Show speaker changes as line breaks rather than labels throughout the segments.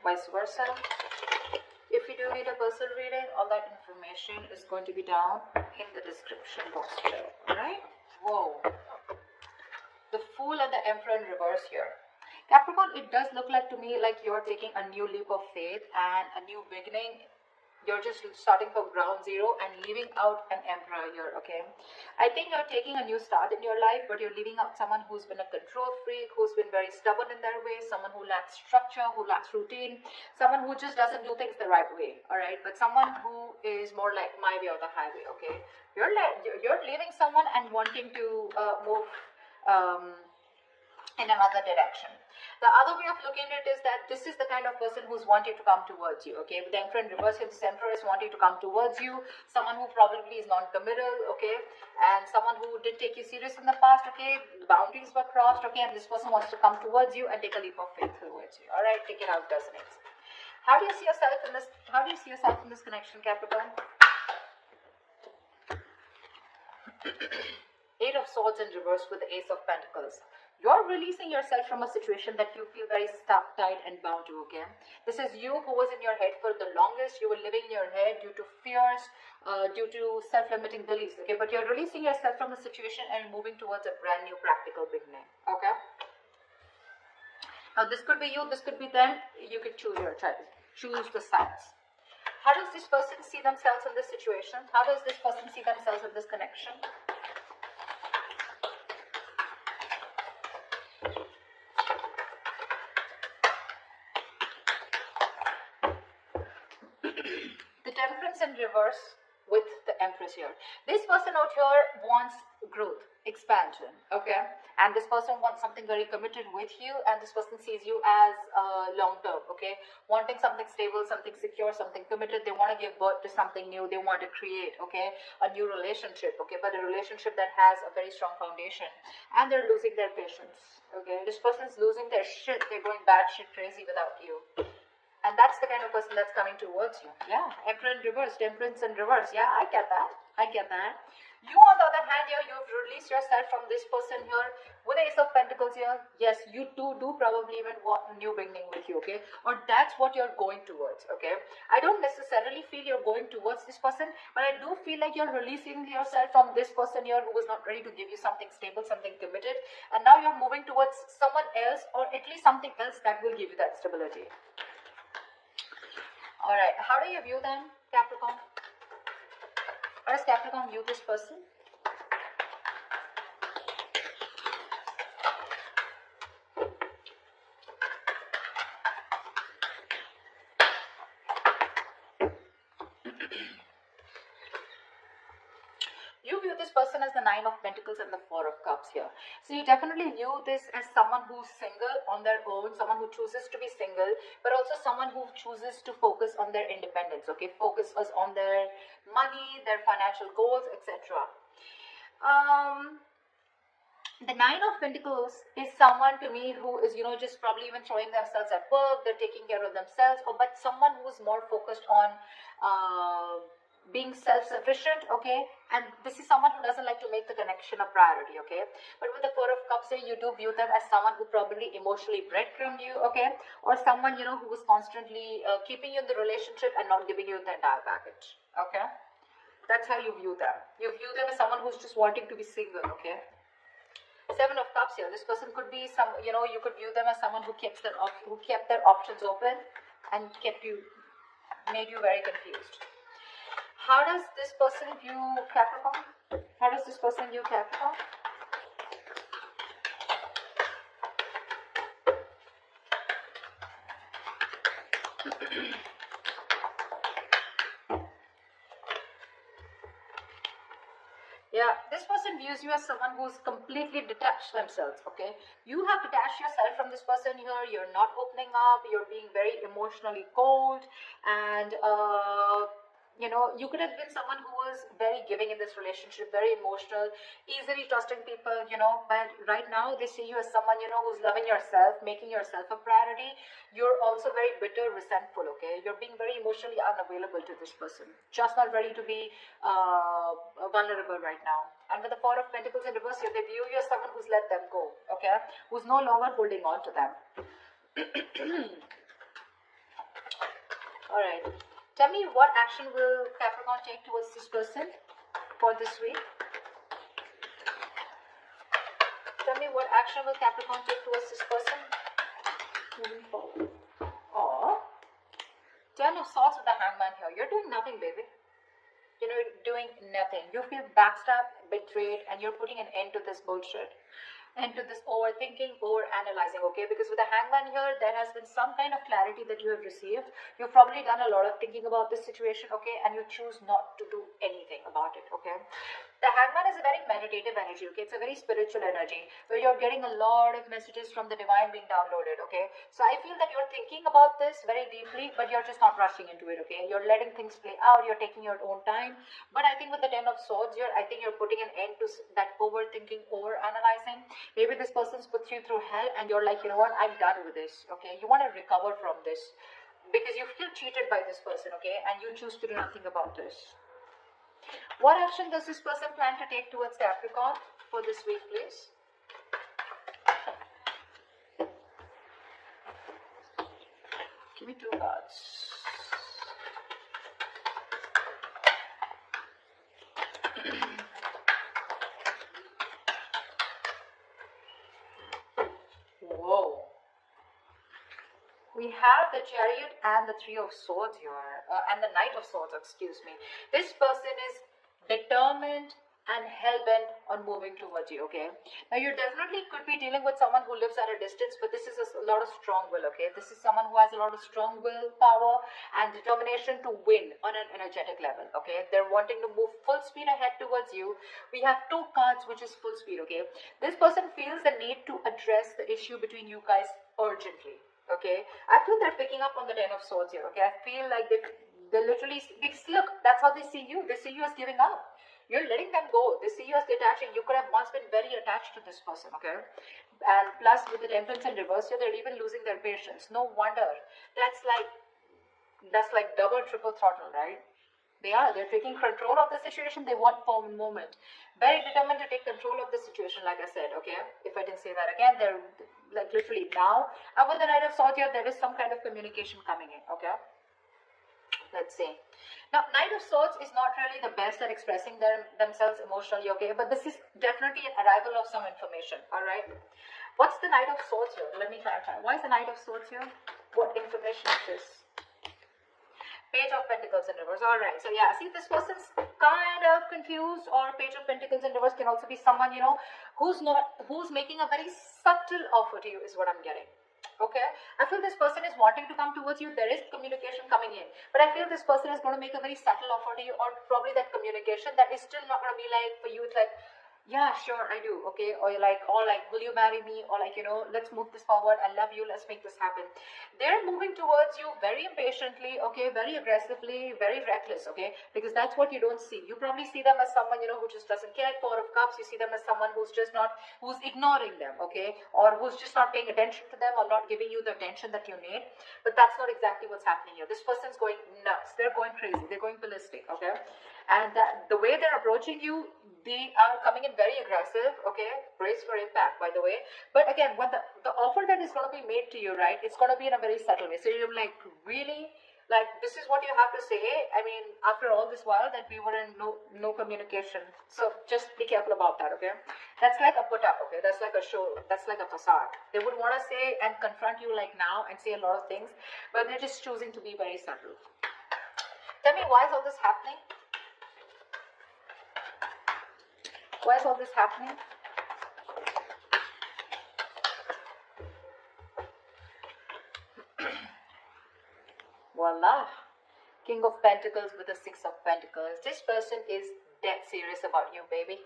vice versa. If you do need a personal reading, all that information is going to be down in the description box below. Alright? Whoa. The Fool and the Emperor in reverse here. Capricorn, it does look like to me like you're taking a new leap of faith and a new beginning. You're just starting from ground zero and leaving out an emperor here, okay? I think you're taking a new start in your life, but you're leaving out someone who's been a control freak, who's been very stubborn in their way, someone who lacks structure, who lacks routine, someone who just doesn't do things the right way, all right? But someone who is more like my way or the highway, okay? You're leaving someone and wanting to move in another direction. The other way of looking at it is that this is the kind of person who's wanting to come towards you, okay? With the Emperor in reverse, this Emperor is wanting to come towards you, someone who probably is non-committal, okay? And someone who didn't take you serious in the past, okay? Boundaries were crossed, okay? And this person wants to come towards you and take a leap of faith towards you, all right? Take it out, doesn't it? How do you see yourself in this? How do you see yourself in this connection, Capricorn? Eight of Swords in reverse with the Ace of Pentacles. You're releasing yourself from a situation that you feel very stuck, tied, and bound to, okay? This is you who was in your head for the longest. You were living in your head due to fears, due to self-limiting beliefs, okay? But you're releasing yourself from a situation and moving towards a brand new practical beginning, okay? Now, this could be you, this could be them. You could choose your choice. Choose the sides. How does this person see themselves in this situation? How does this person see themselves in this connection? In reverse with the Empress here. This person out here wants growth, expansion, okay? And this person wants something very committed with you, and this person sees you as long term, okay? Wanting something stable, something secure, something committed. They want to give birth to something new. They want to create, okay, a new relationship, okay, but a relationship that has a very strong foundation. And they're losing their patience, okay? This person's losing their shit. They're going batshit crazy without you. And that's the kind of person that's coming towards you. Yeah, Emperor in reverse, Temperance in reverse. Yeah, I get that. I get that. You, on the other hand, here, you've released yourself from this person here with the Ace of Pentacles here. Yes, you do probably even want a new beginning with you, okay? Or that's what you're going towards, okay? I don't necessarily feel you're going towards this person, but I do feel like you're releasing yourself from this person here who was not ready to give you something stable, something committed. And now you're moving towards someone else, or at least something else that will give you that stability. Alright, how do you view them, Capricorn? How does Capricorn view this person? You view this person as the Nine of Pentacles and the Four of Cups here. So you definitely view this as someone who's single on their own, someone who chooses to be single, but also someone who chooses to focus on their independence, okay? Focus on their money, their financial goals, etc. The Nine of Pentacles is someone to me who is, you know, just probably even throwing themselves at work, they're taking care of themselves, but someone who's more focused on being self-sufficient, okay? And this is someone who doesn't like to make the connection a priority, okay? But with the Four of Cups here, you do view them as someone who probably emotionally breadcrumbed you, okay? Or someone, you know, who was constantly keeping you in the relationship and not giving you the entire package, okay? That's how you view them. You view them as someone who's just wanting to be single, okay? Seven of Cups here. This person could be some, you know, you could view them as someone who kept their options open and made you very confused. How does this person view Capricorn? How does this person view Capricorn? Yeah, this person views you as someone who's completely detached themselves, okay? You have detached yourself from this person here. You're not opening up. You're being very emotionally cold. And, you know, you could have been someone who was very giving in this relationship, very emotional, easily trusting people, you know. But right now, they see you as someone, you know, who's loving yourself, making yourself a priority. You're also very bitter, resentful, okay? You're being very emotionally unavailable to this person. Just not ready to be vulnerable right now. And with the Four of Pentacles in reverse here, they view you as someone who's let them go, okay? Who's no longer holding on to them. All right. Tell me, what action will Capricorn take towards this person for this week? Tell me, what action will Capricorn take towards this person moving forward? Or 10 of Swords with the Hangman here. You're doing nothing, baby. You're doing nothing. You feel backstabbed, betrayed, and you're putting an end to this bullshit, into this overthinking, over-analyzing, okay? Because with the Hangman here, there has been some kind of clarity that you have received. You've probably done a lot of thinking about this situation, okay? And you choose not to do anything about it, okay? The Hangman is a very meditative energy, okay? It's a very spiritual energy where you're getting a lot of messages from the divine being downloaded, okay? So I feel that you're thinking about this very deeply, but you're just not rushing into it, okay? You're letting things play out, you're taking your own time. But I think with the 10 of Swords here, I think you're putting an end to that overthinking, over-analyzing. Maybe this person's put you through hell and you're like, you know what, I'm done with this, okay? You want to recover from this because you feel cheated by this person, okay? And you choose to do nothing about this. What action does this person plan to take towards Capricorn for this week, please? Give me 2 cards. Whoa. We have the Chariot and the 3 of Swords here, and the Knight of Swords, excuse me. This person is determined and hell-bent on moving towards you, okay? Now, you definitely could be dealing with someone who lives at a distance, but this is a lot of strong will, okay? This is someone who has a lot of strong will power and determination to win on an energetic level, okay? They're wanting to move full speed ahead towards you. We have 2 cards, which is full speed, okay? This person feels the need to address the issue between you guys urgently. Okay, I feel they're picking up on the 10 of Swords here. Okay, I feel like they literally, because look, that's how they see you. They see you as giving up. You're letting them go. They see you as detaching. You could have once been very attached to this person. Okay, and plus with the Temperance in reverse here, they're even losing their patience. No wonder. That's like double, triple throttle, right? They're taking control of the situation. They want for a moment. Very determined to take control of the situation, like I said, okay? If I didn't say that again, they're like literally now. And with the Knight of Swords here, there is some kind of communication coming in, okay? Let's see. Now, Knight of Swords is not really the best at expressing themselves emotionally, okay? But this is definitely an arrival of some information, all right? What's the Knight of Swords here? Let me clarify. Why is the Knight of Swords here? What information is this? Page of Pentacles in reverse. All right. So yeah, see, this person's kind of confused, or Page of Pentacles in reverse can also be someone, you know, who's making a very subtle offer to you is what I'm getting. Okay, I feel this person is wanting to come towards you. There is communication coming in, but I feel this person is going to make a very subtle offer to you, or probably that communication that is still not going to be like, for you, it's like, yeah, sure, I do, okay, or you're like, or like, will you marry me, or like, you know, let's move this forward, I love you, let's make this happen. They're moving towards you very impatiently, okay, very aggressively, very reckless, okay, because that's what you don't see. You probably see them as someone, you know, who just doesn't care. 4 of Cups, you see them as someone who's just not, who's ignoring them, okay, or who's just not paying attention to them, or not giving you the attention that you need. But that's not exactly what's happening here. This person's going nuts, they're going crazy, they're going ballistic, okay, and the way they're approaching you, they are coming in very aggressive, okay, brace for impact, by the way. But again, when the offer that is going to be made to you, right, it's going to be in a very subtle way. So you're like, really, like, this is what you have to say? I mean, after all this while that we were in no communication. So just be careful about that, okay? That's like a put up, okay? That's like a show, that's like a facade. They would want to say and confront you like now and say a lot of things, but they're just choosing to be very subtle. Tell me, why is all this happening? Why is all this happening? Voila. King of Pentacles with the 6 of Pentacles. This person is dead serious about you, baby.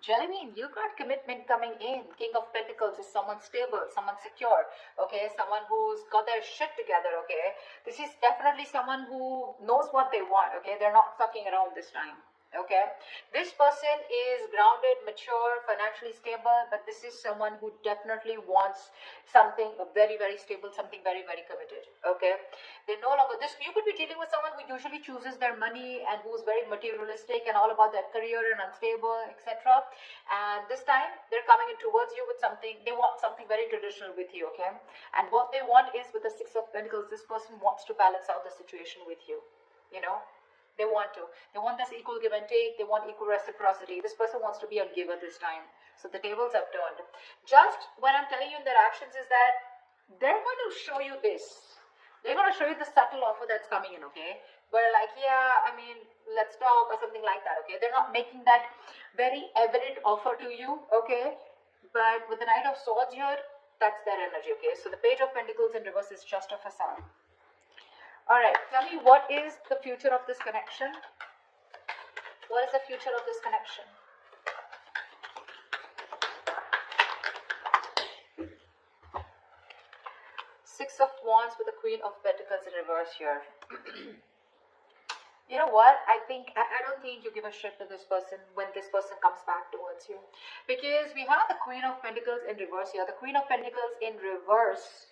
Jellybean, you got commitment coming in. King of Pentacles is someone stable, someone secure, okay? Someone who's got their shit together, okay? This is definitely someone who knows what they want, okay? They're not fucking around this time. Okay, this person is grounded, mature, financially stable, but this is someone who definitely wants something very, very stable, something very, very committed. Okay, they no longer this. You could be dealing with someone who usually chooses their money and who's very materialistic and all about their career and unstable, etc. And this time they're coming in towards you with something. They want something very traditional with you. Okay, and what they want is with the Six of Pentacles, this person wants to balance out the situation with you. You know. They want to. They want this equal give and take. They want equal reciprocity. This person wants to be a giver this time. So the tables have turned. Just what I'm telling you in their actions is that they're going to show you this. They're going to show you the subtle offer that's coming in, okay? But like, yeah, I mean, let's talk or something like that, okay? They're not making that very evident offer to you, okay? But with the Knight of Swords here, that's their energy, okay? So the Page of Pentacles in reverse is just a facade. Alright, tell me, what is the future of this connection? What is the future of this connection? Six of Wands with the Queen of Pentacles in reverse here. You know what? I don't think you give a shit to this person when this person comes back towards you. Because we have the Queen of Pentacles in reverse here. The Queen of Pentacles in reverse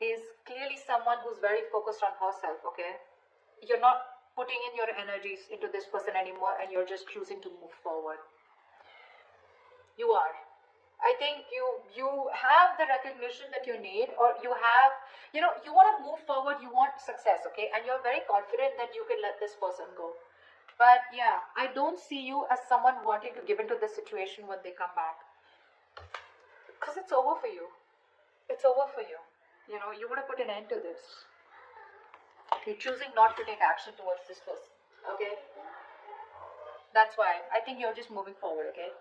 is clearly someone who's very focused on herself, okay? You're not putting in your energies into this person anymore and you're just choosing to move forward. You are. I think you have the recognition that you need, or you have, you know, you want to move forward, you want success, okay? And you're very confident that you can let this person go. But yeah, I don't see you as someone wanting to give into the situation when they come back. Because it's over for you. It's over for you. You know, you want to put an end to this. You're choosing not to take action towards this person, okay? That's why. I think you're just moving forward, okay?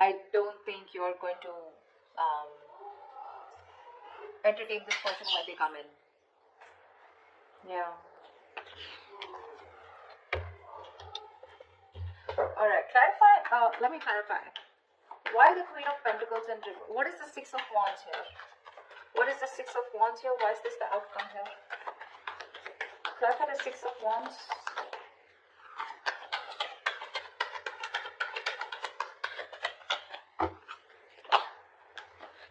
I don't think you're going to entertain this person when they come in. Yeah. Alright, clarify. Let me clarify. Why the Queen of Pentacles and what is the Six of Wands here? What is the Six of Wands here? Why is this the outcome here? Clarify the Six of Wands.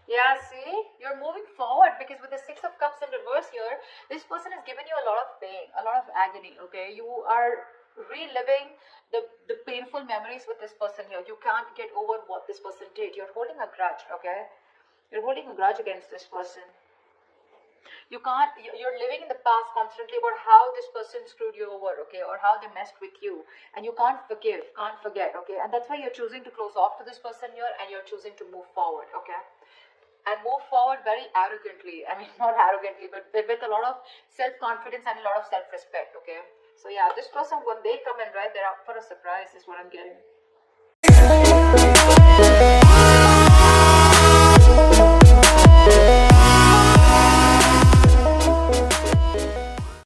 Yeah, see? You're moving forward because with the Six of Cups in reverse here, this person has given you a lot of pain, a lot of agony, okay? You are reliving the painful memories with this person here. You can't get over what this person did. You're holding a grudge, okay? You're holding a grudge against this person. You're living in the past constantly about how this person screwed you over, okay, or how they messed with you, and you can't forgive, can't forget, okay, and that's why you're choosing to close off to this person here, and you're choosing to move forward, okay, and move forward very arrogantly. I mean, not arrogantly, but with a lot of self-confidence and a lot of self-respect, okay. So yeah, this person, when they come in, right, they're up for a surprise is what I'm getting.